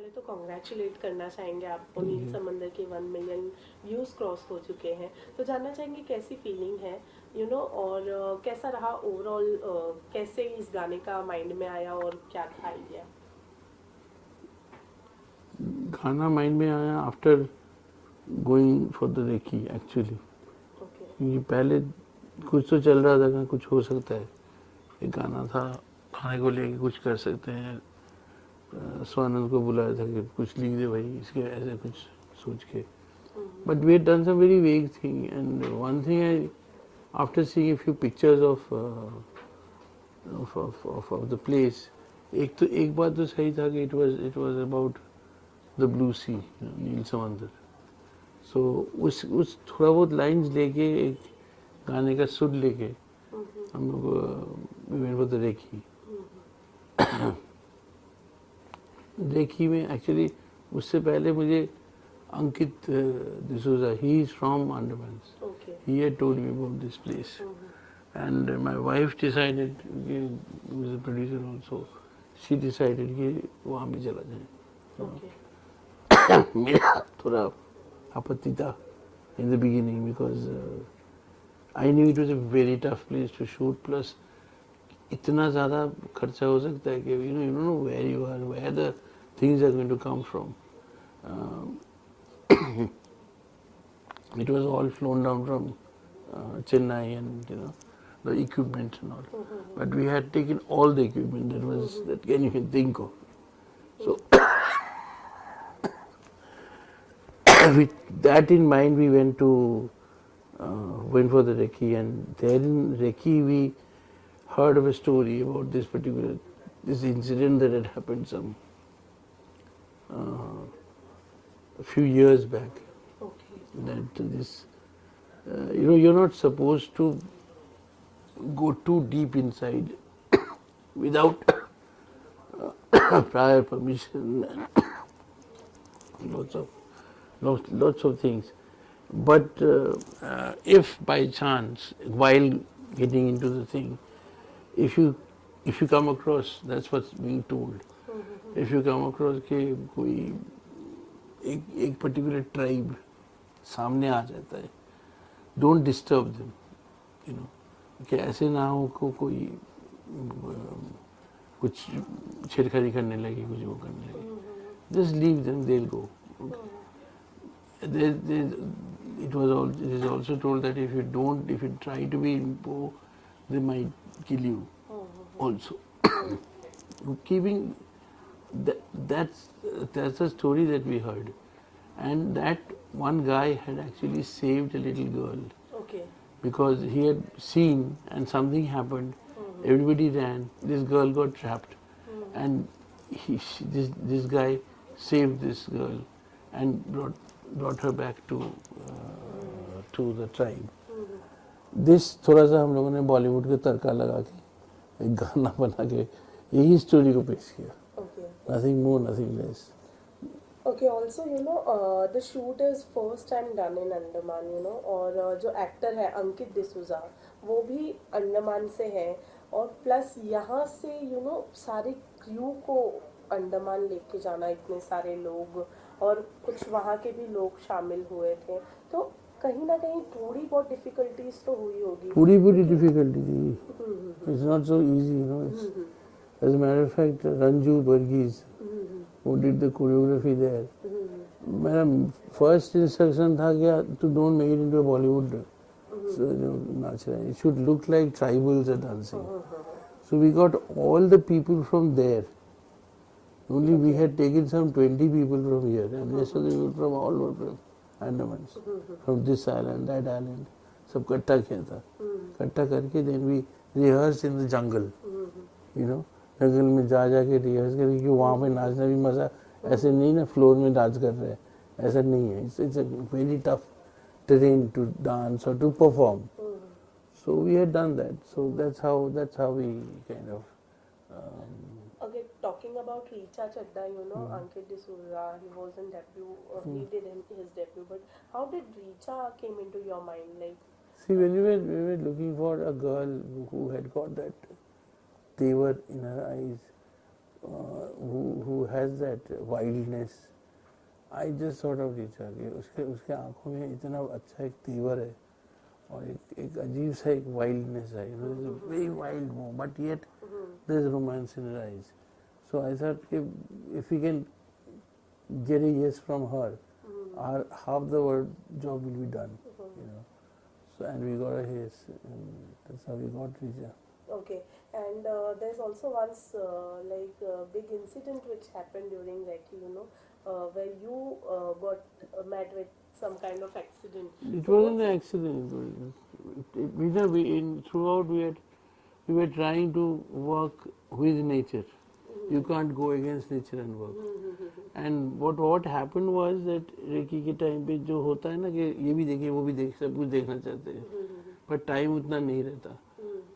पहले तो कॉन्ग्रेचुलेट करना चाहेंगे आपको, नील समंदर के 1 मिलियन व्यूज क्रॉस हो चुके हैं, तो जानना चाहेंगे कैसी फीलिंग है और कैसा रहा ओवरऑल, कैसे इस गाने का माइंड में आया और क्या था आइडिया? गाना माइंड में आया after going for the recce actually. Okay. पहले कुछ तो चल रहा था, कुछ हो सकता है, एक गाना था, खाने को लेके कुछ कर सकते हैं। स्वानंद को बुलाया था कि कुछ लिख दे भाई इसके, ऐसे कुछ सोच के। But we had done some very vague thing, and one thing I after seeing a few pictures of the place, एक बात तो सही था कि it was about the blue sea, नील समंदर। सो उस थोड़ा बहुत लाइंस लेके, एक गाने का सुर लेके हम लोग went for the recce. Recce में एक्चुअली उससे पहले मुझे Ankit D'Souza, he is from Andaman, he had told me about this place, and my wife decided, was a producer also, she decided कि वहाँ भी चला जाए। मेरा थोड़ा आपत्ति था in the beginning, because I knew it was a very tough place to shoot, plus इतना ज़्यादा खर्चा हो सकता है कि you don't know where you are, where the things are going to come from. It was all flown down from Chennai, and the equipment and all. But we had taken all the equipment that you can think of. So with that in mind, we went for the recce, and there in recce we heard of a story about this incident that had happened some a few years back. Okay. That this, you're not supposed to go too deep inside without prior permission and lots of things. But if by chance, while getting into the thing, if you come across, that's what's being told, if you come across कि कोई एक particular tribe सामने आ जाता है, don't disturb them, कि ऐसे ना हो को कोई कुछ छेड़खानी करने लगे, कुछ वो करने लगे, just leave them, they will go. It is also told that if you try to be impo, they might kill you also. Keeping that's a story that we heard, and that one guy had actually saved a little girl. Okay. Because he had seen and something happened, everybody ran, this girl got trapped, and this guy saved this girl and brought her back to the tribe. This थोड़ा सा हम लोगों ने बॉलीवुड के तड़का लगा के एक गाना बना के यही स्टोरी को पेश किया। Okay. Nothing more, nothing less. Okay, also the shoot is first time done in Andaman, और जो एक्टर है अंकित डिसूजा वो भी अंडमान से है, और प्लस यहाँ से सारे क्रू को अंडमान लेके जाना, इतने सारे लोग और कुछ वहाँ के भी लोग शामिल हुए थे, तो कहीं ना कहीं थोड़ी बहुत डिफिकल्टीज तो हुई होगी। पूरी डिफिकल्टी थी, it's not so easy, as a matter of fact, Ranju Burgis, who did the choreography there, मेरा फर्स्ट इंस्ट्रक्शन था क्या, to don't make it into a Bollywood नाच रहे हैं, it should look like tribals are dancing. So we got all the people from there. Only we had taken some 20 people from here, and rest of the people from all over from Andaman, from this island, that island, सब इकट्ठा किया था, इकट्ठा करके then we rehearsed in the jungle, जंगल में जा के rehearse करके, कि वहाँ पे नाचना भी मज़ा, ऐसे नहीं ना फ्लोर में डांस कर रहे हैं, ऐसा नहीं है, it's a very tough terrain to dance or to perform. So we had done that. So that's how we kind of. Okay, talking about Richa Chadda, Ankit D'Souza, he was in debut, he did his debut, but how did Richa came into your mind? Like, see, when we were looking for a girl who had got that tear in her eyes, who has that wildness. I just sort of सोचा कि उसके आंखों में इतना अच्छा एक तेवर है और एक अजीब सा एक wildness है, there's a very wild mood, but yet there's romance in her eyes. So I thought if we can get a yes from her, our half the work job will be done, So and we got a yes, and that's how we got Rija. Okay, and there's also once big incident which happened during where you got met with some kind of accident. It So wasn't what's an accident. Throughout we were trying to work with nature. You can't go against nature and work. And what happened was that recce के time पे जो होता है ना कि ये भी देखें वो भी देख सब कुछ देखना चाहते हैं, पर टाइम उतना नहीं रहता.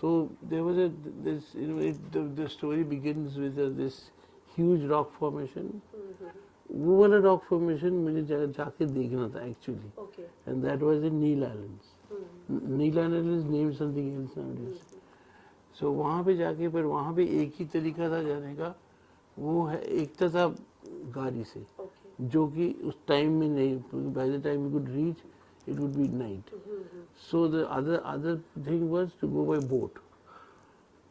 So there was the story begins with this huge rock formation. वो वाला rock formation मुझे जाके देखना था actually. Okay. And that was in Neel Islands. Neel Islands is named something else nowadays. So वहाँ पे जाके पर वहाँ पे एक ही तरीका था जाने का, वो है एक था गाड़ी से, जो कि उस टाइम में नहीं, by the time we could reach it would be night. So the other thing was to go by boat.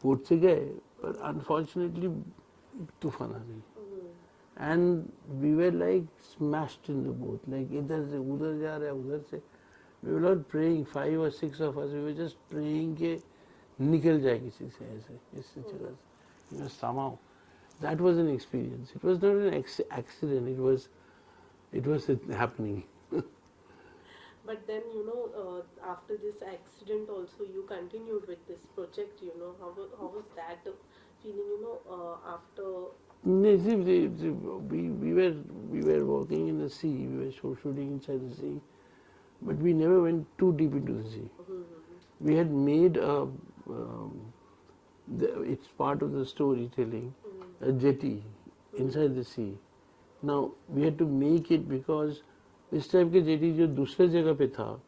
Boat से गए पर unfortunately तूफान आ गई. And we were like smashed in the boat, like इधर से उधर जा रहे हैं उधर से. We were not praying, 5 or 6 of us, we were just praying के निकल जाए किसी से ऐसे इस जगह से. Somehow that was an experience. It was not an accident. It was happening. But then after this accident also you continued with this project. How was that feeling? After. We were walking in the sea. We were shooting inside the sea, but we never went too deep into the sea. We had made it's part of the storytelling, a jetty inside the sea. Now we had to make it because इस type के jetty जो दूसरे जगह पे था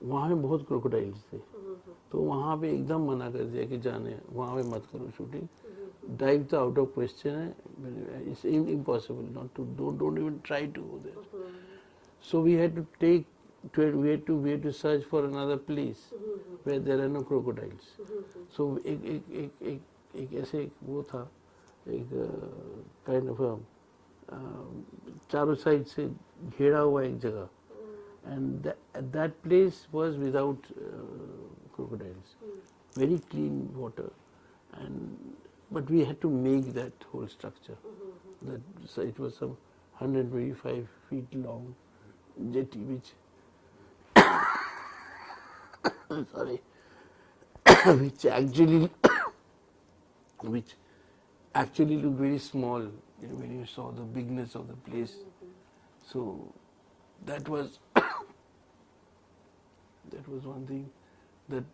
वहाँ पे बहुत क्रोकोडाइल्स थे, तो वहाँ पे एकदम मना कर दिया कि जाने वहाँ पे मत करो शूटिंग. डाइव तो आउट ऑफ क्वेश्चन है, it's impossible not to, don't even try to go there. So we had to search for another place where there are no crocodiles. So एक ऐसे वो था, एक काइंड ऑफ चारों side से घेरा हुआ एक जगह, and that place was without crocodiles, very clean water, but we had to make that whole structure. So it was some 125 feet long jetty which sorry which actually looked very small when you saw the bigness of the place. So that was one thing that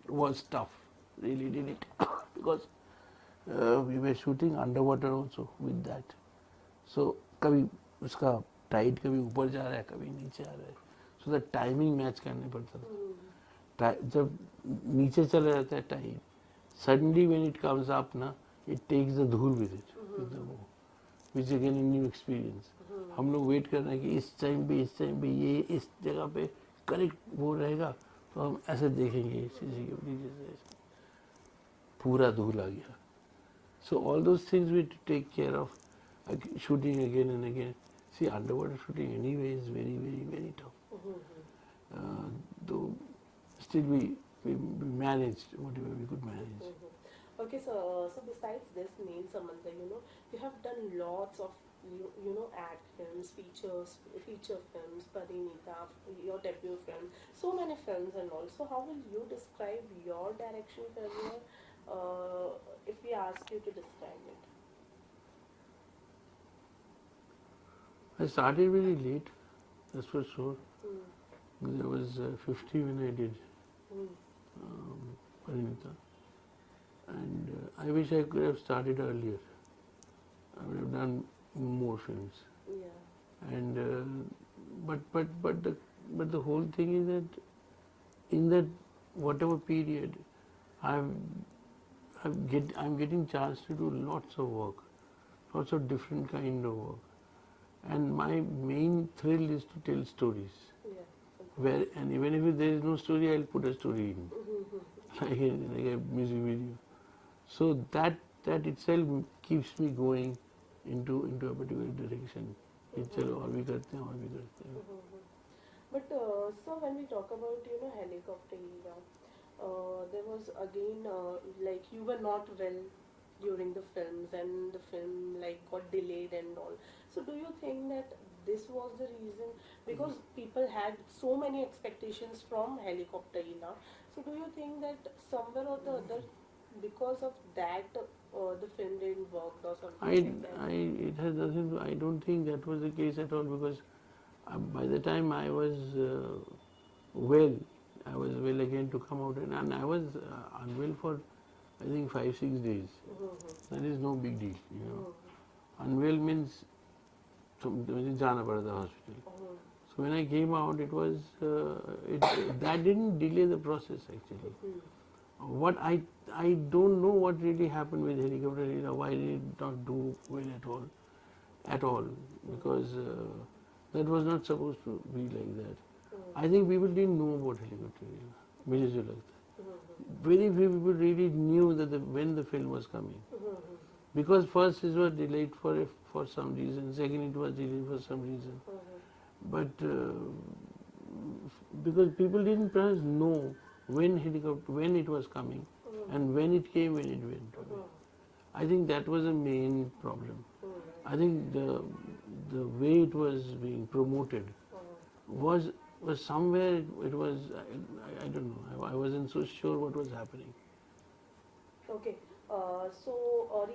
was tough, really did it, because we were shooting underwater also with that. So कभी उसका Tide कभी ऊपर जा रहा है कभी नीचे आ रहा है, so the timing मैच करने पड़ता था. जब नीचे चला जाता है Tide, suddenly when it comes up ना, it takes the धूल with it, with the bow, which again a new experience. हम लोग वेट कर रहे हैं कि इस टाइम पे ये इस जगह पे करेक्ट वो रहेगा, तो हम ऐसे देखेंगे शीशे के नीचे से, पूरा धूल आ गया. So all those things we take care of, shooting again and again. See, underwater shooting anyway is very, very, very tough. Though still we managed whatever we could manage. Okay, so besides this, Neel, Samandar, you have done lots of ad films, feature films, Parinita, your debut film, so many films and all. So how will you describe your direction career if we ask you to describe it? I started very late, that's for sure. I was 50 when I did Parinita. And I wish I could have started earlier. I would have done more films. Yeah. And but the whole thing is that in that whatever period, I'm getting chance to do lots of work, lots of different kind of work, and my main thrill is to tell stories. Yeah. Where and even if there is no story, I'll put a story in, like a music video. So that itself keeps me going into a particular direction. कि चलो और भी करते हैं और भी करते हैं. But so when we talk about helicopter era, there was again like you were not well during the films and the film like got delayed and all. So do you think that this was the reason because people had so many expectations from helicopter era? So do you think that somewhere or the other because of that the film didn't work or something like that? It has nothing to, I don't think that was the case at all because by the time I was well, I was well again to come out and I was unwell for I think 5-6 days. That is no big deal, you know. Unwell means मुझे जाना पड़ा था hospital. So when I came out, it was that didn't delay the process actually. What I don't know what really happened with helicopter. You know, why did it not do well at all? Because that was not supposed to be like that. I think people didn't know about helicopter. मुझे जो लगता है, very few people really knew that when the film was coming. Because first it was delayed for some reason, second it was delayed for some reason. But because people didn't perhaps know when it was coming and when it came, when it went away. I think that was the main problem. I think the way it was being promoted was somewhere it was I don't know. I wasn't so sure what was happening. Okay. So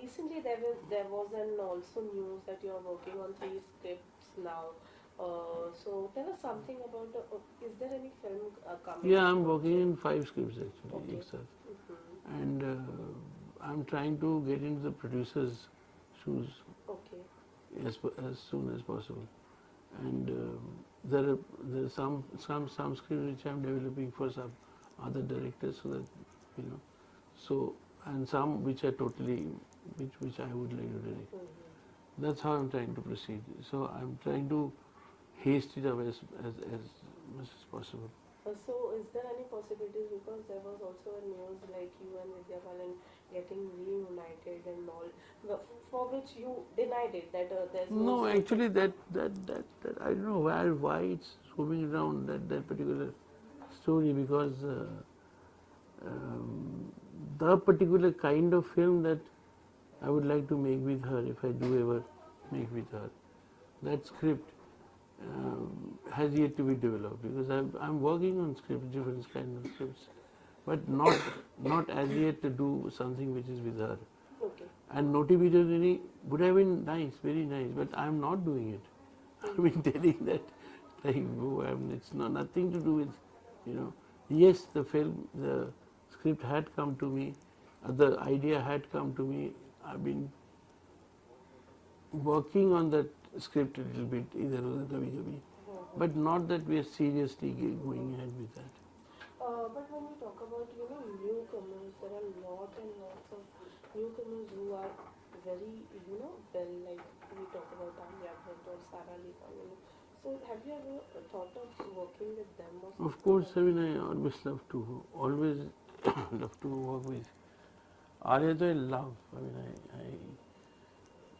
recently there was an also news that you are working on 3 scripts now. So tell us something about is there any film coming? Yeah, I'm working in 5 scripts actually. Okay. And I'm trying to get into the producer's shoes as soon as possible. And there are some scripts which I'm developing for some other directors, so that and some which are totally which I would like to direct. That's how I'm trying to proceed. So I'm trying to haste it up as much as possible. So is there any possibilities, because there was also a news like you and Vidya Balan getting reunited and all, for which you denied it that there's no actually that I don't know why it's roaming around that particular story, because the particular kind of film that I would like to make with her, if I do ever make with her, that script has yet to be developed, because I'm working on scripts, different kinds of scripts, but not as yet to do something which is with her. Okay. And Noti Bidodini would have been nice, very nice, but I'm not doing it. I've been telling that, like, it's nothing to do with, Yes, the script had come to me, the idea had come to me. I've been working on that script a little bit, either kabhi kabhi, but not that we are seriously going ahead with that. But when we talk about newcomers, there are lots and lots of newcomers who are very well, like we talk about Alia Bhatt or Sara Ali Khan. So have you ever thought of working with them or something? Of course, I mean, I always love to work with Alia. I love. I mean,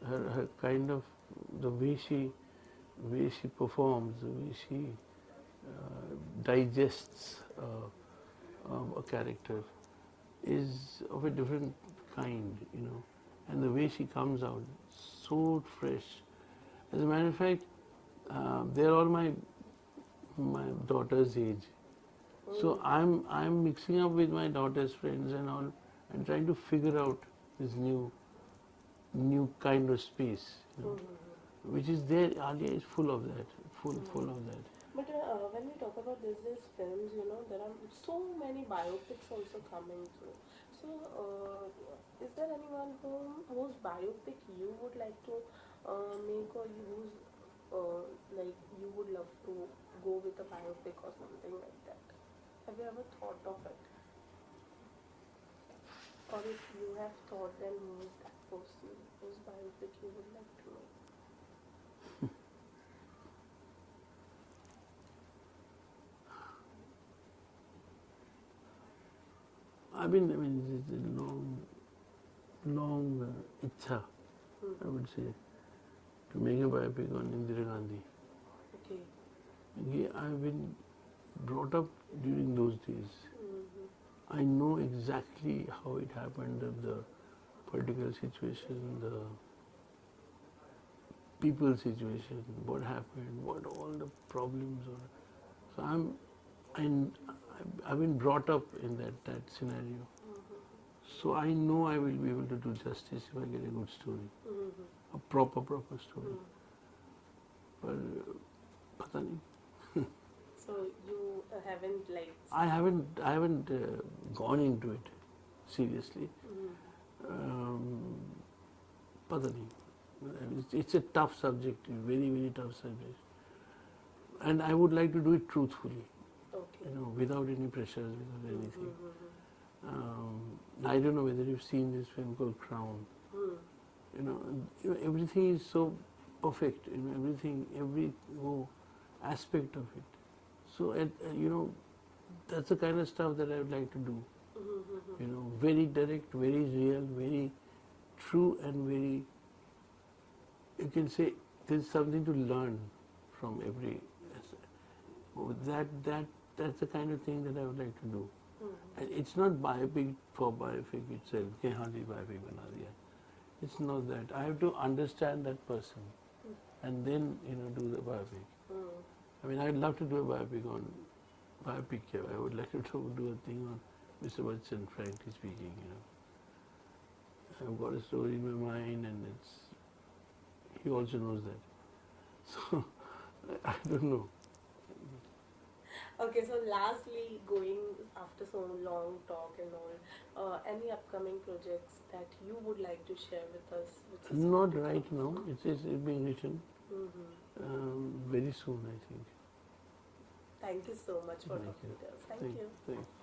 her kind of the way she performs, the way she digests a character is of a different kind, and the way she comes out so fresh. As a matter of fact, they're all my daughter's age, so I'm mixing up with my daughter's friends and all, and trying to figure out this new kind of space, which is there. Alia is full of that, full of that. But when we talk about these films, there are so many biopics also coming through. So is there anyone whose biopic you would like to make, or like you would love to go with a biopic or something like that? Have you ever thought of it? Or if you have thought and moved that person whose biopic you would like to know. I mean, it's a long itcha, I would say, to make a biopic on Indira Gandhi. Okay. I've been brought up during those days. I know exactly how it happened, the political situation, the people situation, what happened, what all the problems are. So I've been brought up in that scenario. So I know I will be able to do justice if I get a good story, a proper story. But pata nahi. So you haven't like. I haven't gone into it seriously. Pata nahi. It's a tough subject, very tough subject, and I would like to do it truthfully. Okay. Without any pressures, without anything. I don't know whether you've seen this film called Crown. Everything is so perfect. Everything, every aspect of it. So, that's the kind of stuff that I would like to do. Very direct, very real, very true, and very. You can say there's something to learn from every. That's the kind of thing that I would like to do. And it's not biopic for biopic itself. कि हाँ जी biopic बना दिया. It's not that. I have to understand that person, and then do the biopic. I mean, I'd love to do a biopic on biopic. I would like to do a thing on Mr. Bachchan, frankly speaking. I've got a story in my mind, and he also knows that. So I don't know. Okay, so lastly, going after so long talk and all, any upcoming projects that you would like to share with us? Not right now. It's being written very soon, I think. Thank you so much for talking to us. Thank you. Thank you.